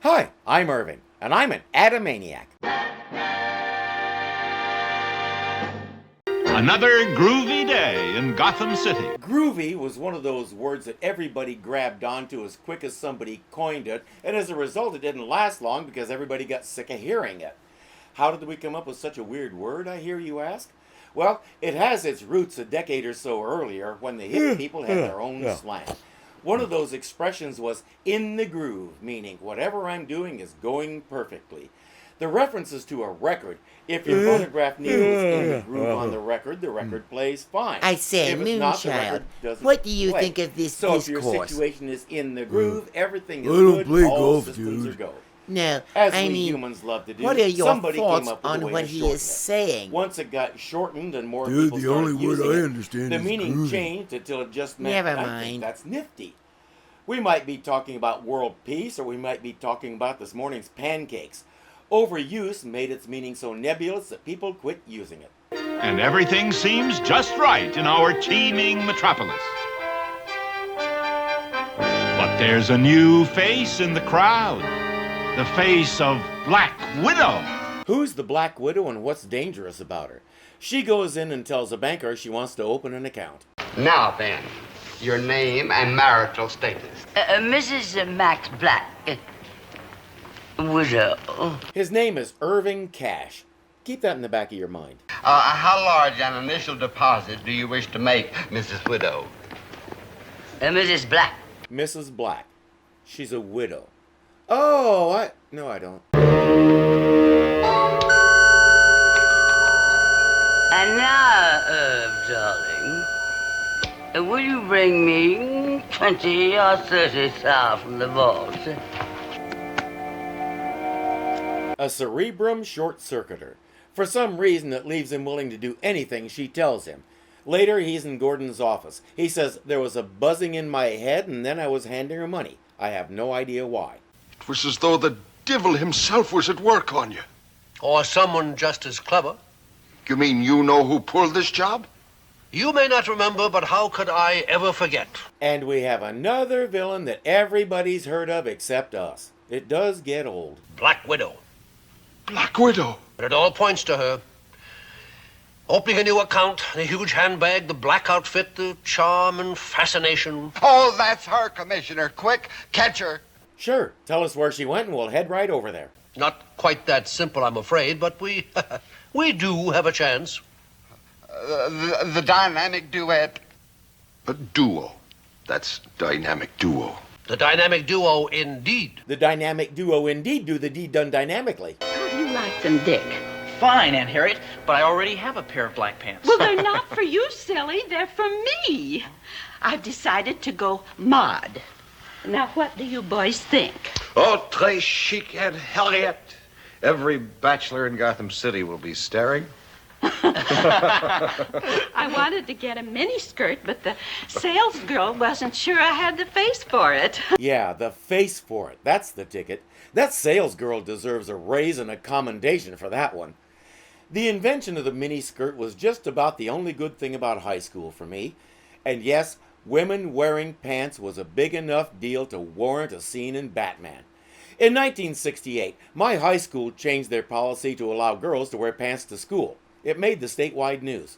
Hi, I'm Irving, and I'm an Adamaniac. Another groovy day in Gotham City. Groovy was one of those words that everybody grabbed onto as quick as somebody coined it, and as a result it didn't last long because everybody got sick of hearing it. How did we come up with such a weird word, I hear you ask? Well, it has its roots a decade or so earlier when the hip people had their own slang. One of those expressions was in the groove, meaning whatever I'm doing is going perfectly. The references to a record, if your phonograph needle is in the groove on the record plays fine. I say, if it's not, the Moonchild, record doesn't what do you play. think of this So discourse? if your situation is in the groove, everything is I don't good, play all golf, systems dude. are go. No, As I we mean, humans love to do, what are your somebody thoughts came up with a on way what to he shorten is it. saying? Once it got shortened and more Dude, people the started only word using I it, understand the is meaning groovy. changed until it just meant, Never I mind. think that's nifty. We might be talking about world peace, or we might be talking about this morning's pancakes. Overuse made its meaning so nebulous that people quit using it. And everything seems just right in our teeming metropolis. But there's a new face in the crowd. The face of Black Widow. Who's the Black Widow and what's dangerous about her? She goes in and tells a banker she wants to open an account. Now then, your name and marital status. Mrs. Max Black. Widow. His name is Irving Cash. Keep that in the back of your mind. How large an initial deposit do you wish to make, Mrs. Widow? Mrs. Black. Mrs. Black. She's a widow. Oh, No, I don't. And now, darling, will you bring me 20 or 30 thou from the vault? A cerebrum short-circuiter. For some reason it leaves him willing to do anything she tells him. Later, he's in Gordon's office. He says, there was a buzzing in my head and then I was handing her money. I have no idea why. It was as though the devil himself was at work on you. Or someone just as clever. You mean you know who pulled this job? You may not remember, but how could I ever forget? And we have another villain that everybody's heard of except us. It does get old. Black Widow. Black Widow. But it all points to her. Opening a new account, the huge handbag, the black outfit, the charm and fascination. Oh, that's her, Commissioner. Quick, catch her. Sure, tell us where she went and we'll head right over there. Not quite that simple, I'm afraid, but we do have a chance. The dynamic duet. A duo. That's dynamic duo. The dynamic duo, indeed. The dynamic duo indeed do the deed done dynamically. How do you like them, Dick? Fine, Aunt Harriet, but I already have a pair of black pants. Well, they're not for you, silly. They're for me. I've decided to go mod. Now, what do you boys think? Oh, très chic, Aunt Harriet. Every bachelor in Gotham City will be staring. I wanted to get a miniskirt, but the sales girl wasn't sure I had the face for it. Yeah, the face for it. That's the ticket. That sales girl deserves a raise and a commendation for that one. The invention of the miniskirt was just about the only good thing about high school for me. And yes, women wearing pants was a big enough deal to warrant a scene in Batman. In 1968, my high school changed their policy to allow girls to wear pants to school. It made the statewide news.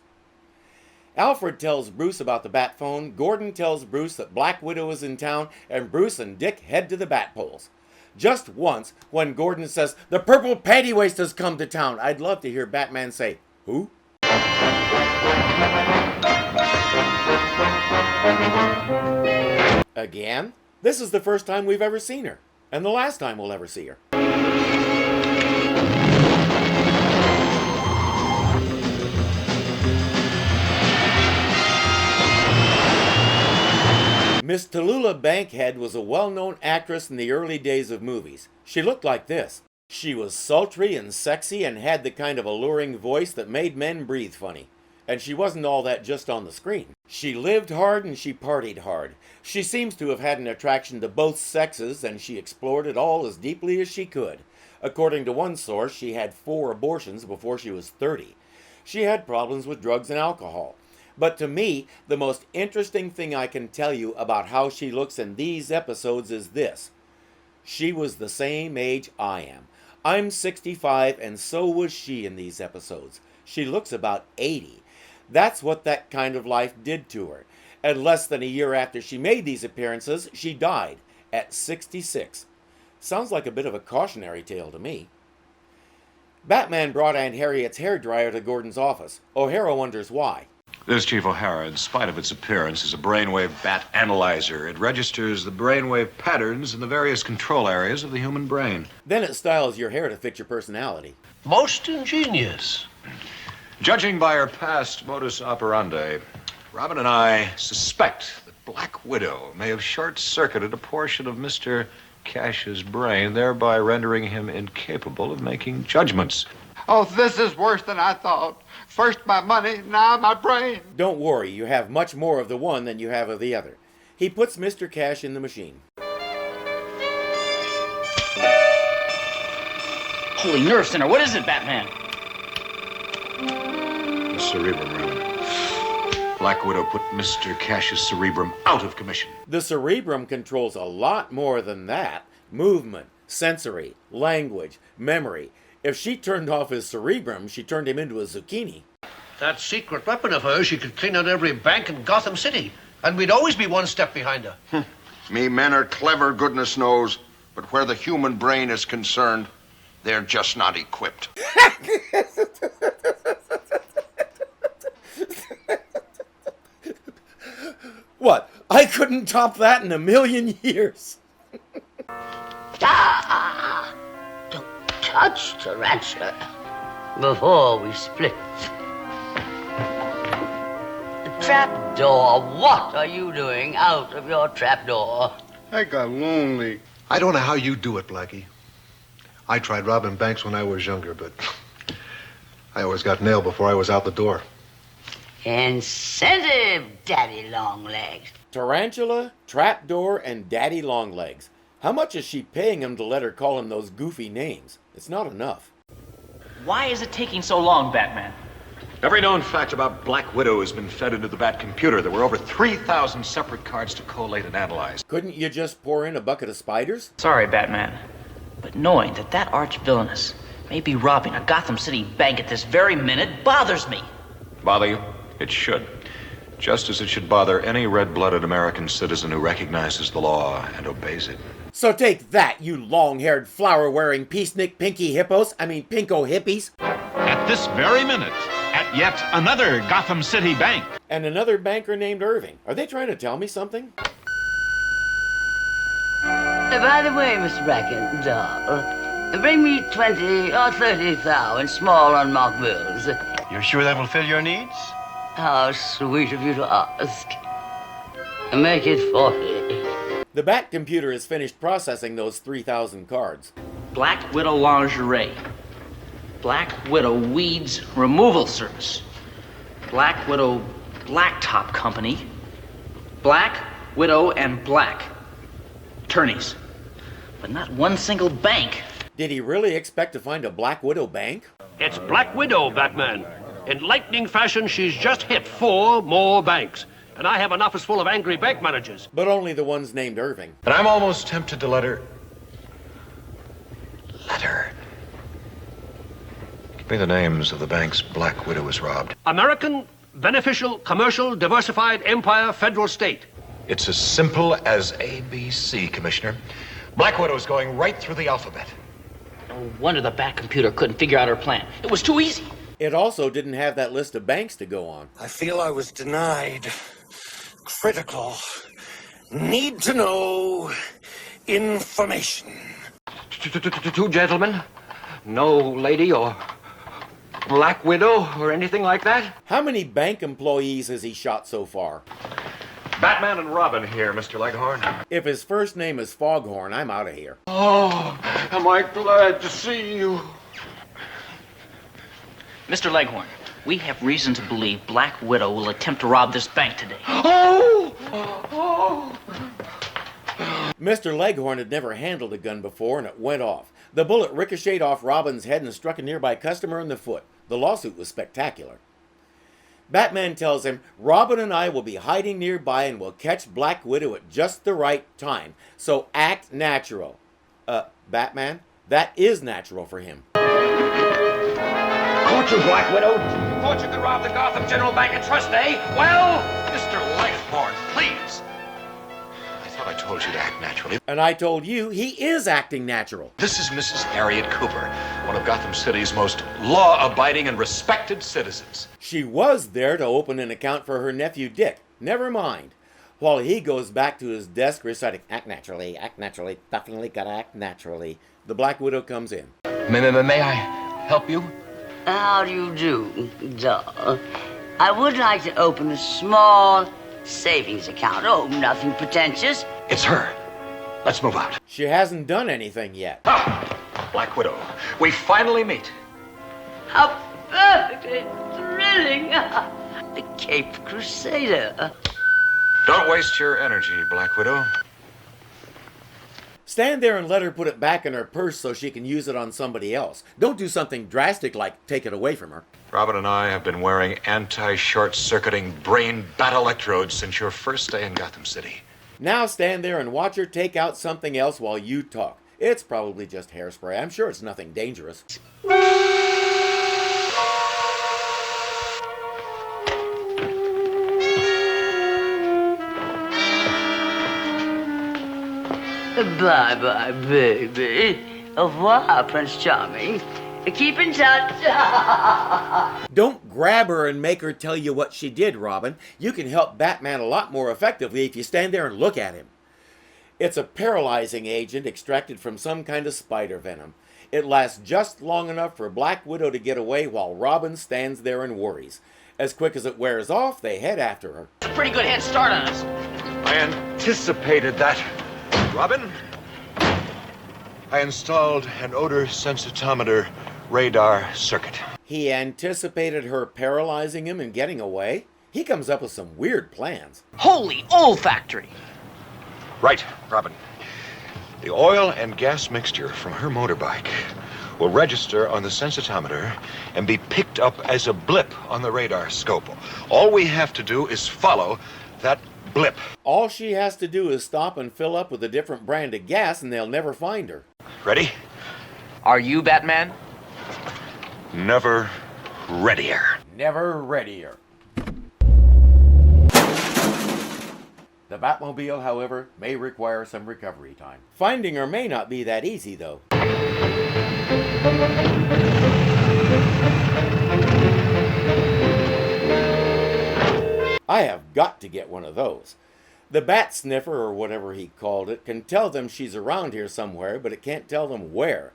Alfred tells Bruce about the bat phone, Gordon tells Bruce that Black Widow is in town, and Bruce and Dick head to the bat poles. Just once, when Gordon says, the purple panty waist has come to town, I'd love to hear Batman say, who? Again? This is the first time we've ever seen her, and the last time we'll ever see her. Miss Tallulah Bankhead was a well-known actress in the early days of movies. She looked like this. She was sultry and sexy and had the kind of alluring voice that made men breathe funny. And she wasn't all that just on the screen. She lived hard and she partied hard. She seems to have had an attraction to both sexes and she explored it all as deeply as she could. According to one source, she had 4 abortions before she was 30. She had problems with drugs and alcohol. But to me, the most interesting thing I can tell you about how she looks in these episodes is this. She was the same age I am. I'm 65 and so was she in these episodes. She looks about 80. That's what that kind of life did to her. And less than a year after she made these appearances, she died at 66. Sounds like a bit of a cautionary tale to me. Batman brought Aunt Harriet's hairdryer to Gordon's office. O'Hara wonders why. This, Chief O'Hara, in spite of its appearance, is a brainwave bat analyzer. It registers the brainwave patterns in the various control areas of the human brain. Then it styles your hair to fit your personality. Most ingenious. Judging by her past modus operandi, Robin and I suspect that Black Widow may have short-circuited a portion of Mr. Cash's brain, thereby rendering him incapable of making judgments. Oh, this is worse than I thought. First my money, now my brain. Don't worry, you have much more of the one than you have of the other. He puts Mr. Cash in the machine. Holy nerve center, what is it, Batman? The cerebrum, Robin. Black Widow put Mr. Cash's cerebrum out of commission. The cerebrum controls a lot more than that. Movement, sensory, language, memory. If she turned off his cerebrum, she turned him into a zucchini. That secret weapon of hers, she could clean out every bank in Gotham City. And we'd always be one step behind her. Me men are clever, goodness knows, but where the human brain is concerned, they're just not equipped. What? I couldn't top that in a million years. Ah! Don't touch Tarantula before we split. The trapdoor. What are you doing out of your trapdoor? I got lonely. I don't know how you do it, Blackie. I tried robbing banks when I was younger, but I always got nailed before I was out the door. Incentive, Daddy Longlegs. Tarantula, Trapdoor, and Daddy Longlegs. How much is she paying him to let her call him those goofy names? It's not enough. Why is it taking so long, Batman? Every known fact about Black Widow has been fed into the Batcomputer. There were over 3,000 separate cards to collate and analyze. Couldn't you just pour in a bucket of spiders? Sorry, Batman, but knowing that that arch-villainess may be robbing a Gotham City bank at this very minute bothers me. Bother you? It should. Just as it should bother any red-blooded American citizen who recognizes the law and obeys it. So take that, you long-haired, flower-wearing, peacenik pinky hippos. Pinko hippies. At this very minute, at yet another Gotham City bank. And another banker named Irving. Are they trying to tell me something? By the way, Mr. Bracken, doll, bring me 20 or 30 thou in small unmarked bills. You're sure that will fill your needs? How sweet of you to ask. Make it 40. The Batcomputer has finished processing those 3,000 cards. Black Widow lingerie. Black Widow weeds removal service. Black Widow blacktop company. Black Widow and Black attorneys. But not one single bank. Did he really expect to find a Black Widow bank? It's Black Widow, Batman. In lightning fashion, she's just hit 4 more banks. And I have an office full of angry bank managers. But only the ones named Irving. And I'm almost tempted to let her... Give me the names of the banks Black Widow has robbed. American, Beneficial, Commercial, Diversified, Empire, Federal, State. It's as simple as ABC, Commissioner. Black Widow's going right through the alphabet. No wonder the Batcomputer couldn't figure out her plan. It was too easy. It also didn't have that list of banks to go on. I feel I was denied critical, need-to-know information. Two gentlemen? No lady or Black Widow or anything like that? How many bank employees has he shot so far? Batman and Robin here, Mr. Leghorn. If his first name is Foghorn, I'm out of here. Oh, am I glad to see you. Mr. Leghorn, we have reason to believe Black Widow will attempt to rob this bank today. Oh! Oh! Mr. Leghorn had never handled a gun before, and it went off. The bullet ricocheted off Robin's head and struck a nearby customer in the foot. The lawsuit was spectacular. Batman tells him, Robin and I will be hiding nearby and will catch Black Widow at just the right time, so act natural. Batman, that is natural for him. Caught you, Black Widow. Thought you could rob the Gotham General Bank and Trust, eh? Well, Mr. Lighthorn, please. I thought I told you to act naturally. And I told you he is acting natural. This is Mrs. Harriet Cooper, one of Gotham City's most law-abiding and respected citizens. She was there to open an account for her nephew Dick. Never mind. While he goes back to his desk reciting, act naturally, definitely gotta act naturally, the Black Widow comes in. May I help you? How do you do, doll? I would like to open a small savings account. Oh, nothing pretentious. It's her. Let's move out. She hasn't done anything yet. Ah, Black Widow, we finally meet. How perfectly thrilling. The Cape Crusader. Don't waste your energy, Black Widow. Stand there and let her put it back in her purse so she can use it on somebody else. Don't do something drastic like take it away from her. Robin and I have been wearing anti-short-circuiting brain bat electrodes since your first day in Gotham City. Now stand there and watch her take out something else while you talk. It's probably just hairspray. I'm sure it's nothing dangerous. Bye-bye, baby. Au revoir, Prince Charming. Keep in touch. Don't grab her and make her tell you what she did, Robin. You can help Batman a lot more effectively if you stand there and look at him. It's a paralyzing agent extracted from some kind of spider venom. It lasts just long enough for Black Widow to get away while Robin stands there and worries. As quick as it wears off, they head after her. It's a pretty good head start on us. I anticipated that. Robin, I installed an odor sensitometer radar circuit. He anticipated her paralyzing him and getting away? He comes up with some weird plans. Holy olfactory! Right, Robin. The oil and gas mixture from her motorbike will register on the sensitometer and be picked up as a blip on the radar scope. All we have to do is follow that blip. All she has to do is stop and fill up with a different brand of gas and they'll never find her. Ready? Are you Batman? Never readier. Never readier. The Batmobile, however, may require some recovery time. Finding her may not be that easy, though. I have got to get one of those. The Bat Sniffer, or whatever he called it, can tell them she's around here somewhere, but it can't tell them where.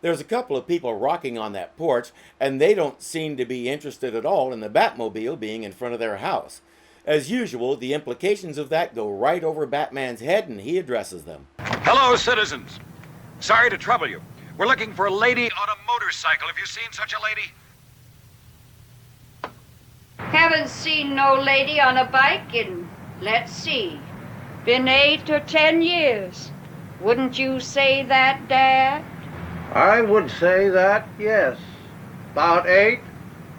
There's a couple of people rocking on that porch, and they don't seem to be interested at all in the Batmobile being in front of their house. As usual, the implications of that go right over Batman's head, and he addresses them. Hello, citizens. Sorry to trouble you. We're looking for a lady on a motorcycle. Have you seen such a lady? Haven't seen no lady on a bike in, let's see, been 8 or 10 years. Wouldn't you say that, Dad? I would say that, yes. About 8,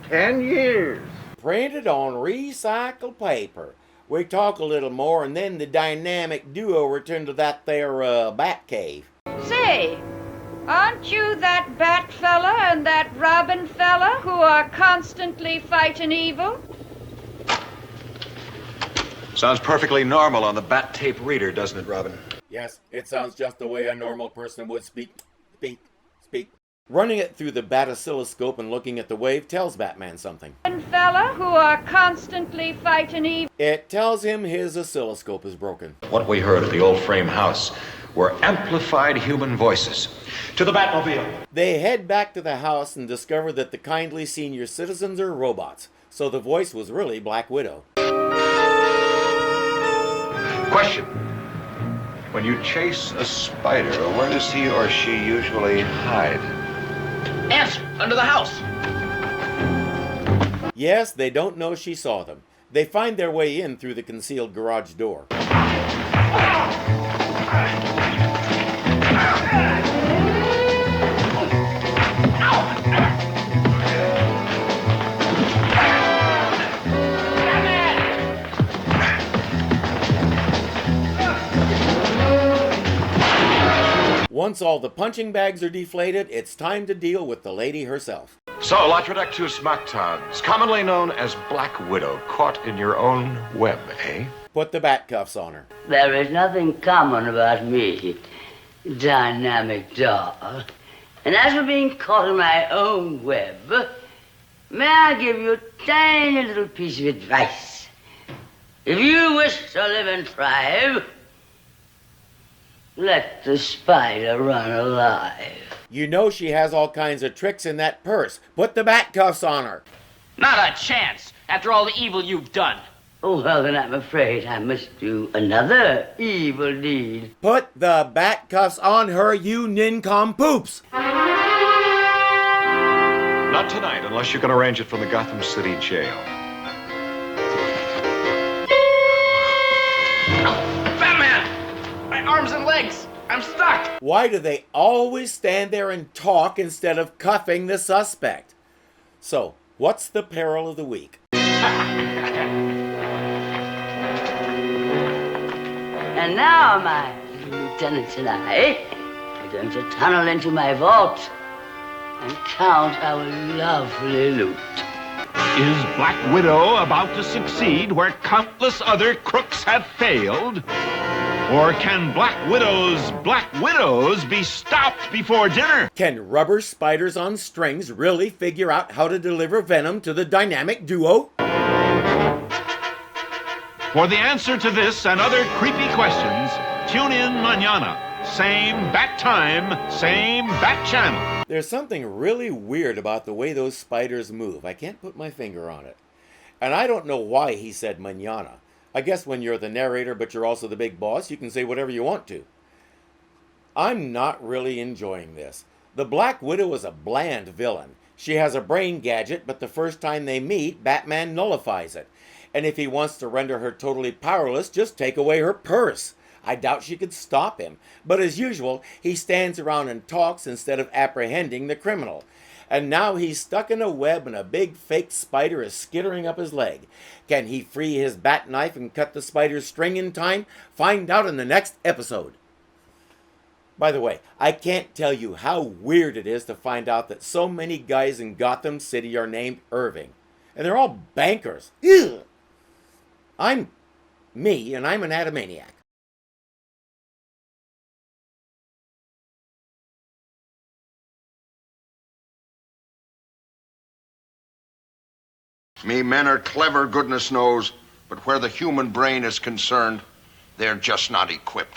10 years. Printed on recycled paper. We talk a little more, and then the dynamic duo return to that there, bat cave. Say, aren't you that Bat fella and that Robin fella who are constantly fighting evil? Sounds perfectly normal on the bat tape reader, doesn't it, Robin? Yes, it sounds just the way a normal person would speak. Running it through the bat oscilloscope and looking at the wave tells Batman something. Fella who are constantly fighting evil. It tells him his oscilloscope is broken. What we heard at the old frame house were amplified human voices. To the Batmobile! They head back to the house and discover that the kindly senior citizens are robots, so the voice was really Black Widow. Question. When you chase a spider, where does he or she usually hide? Answer, under the house. Yes, they don't know she saw them. They find their way in through the concealed garage door. Once once all the punching bags are deflated, it's time to deal with the lady herself. So, Latrodactus mactans, commonly known as Black Widow, caught in your own web, eh? Put the bat cuffs on her. There is nothing common about me, dynamic doll. And as for being caught in my own web, may I give you a tiny little piece of advice? If you wish to live and thrive, let the spider run alive. You know she has all kinds of tricks in that purse. Put the bat cuffs on her. Not a chance, after all the evil you've done. Oh, well, then I'm afraid I must do another evil deed. Put the bat cuffs on her, you nincompoops! Not tonight, unless you can arrange it from the Gotham City jail. Batman! My arms and legs! I'm stuck! Why do they always stand there and talk instead of cuffing the suspect? So, what's the peril of the week? And now, my lieutenants and I are going to tunnel into my vault and count our lovely loot. Is Black Widow about to succeed where countless other crooks have failed? Or can Black Widows be stopped before dinner? Can rubber spiders on strings really figure out how to deliver venom to the dynamic duo? For the answer to this and other creepy questions, tune in mañana. Same bat time, same bat channel. There's something really weird about the way those spiders move. I can't put my finger on it. And I don't know why he said mañana. I guess when you're the narrator but you're also the big boss, you can say whatever you want to. I'm not really enjoying this. The Black Widow is a bland villain. She has a brain gadget, but the first time they meet, Batman nullifies it. And if he wants to render her totally powerless, just take away her purse. I doubt she could stop him. But as usual, he stands around and talks instead of apprehending the criminal. And now he's stuck in a web and a big fake spider is skittering up his leg. Can he free his bat knife and cut the spider's string in time? Find out in the next episode. By the way, I can't tell you how weird it is to find out that so many guys in Gotham City are named Irving. And they're all bankers. Ugh. I'm me, and I'm an Adamaniac. Me men are clever, goodness knows, but where the human brain is concerned, they're just not equipped.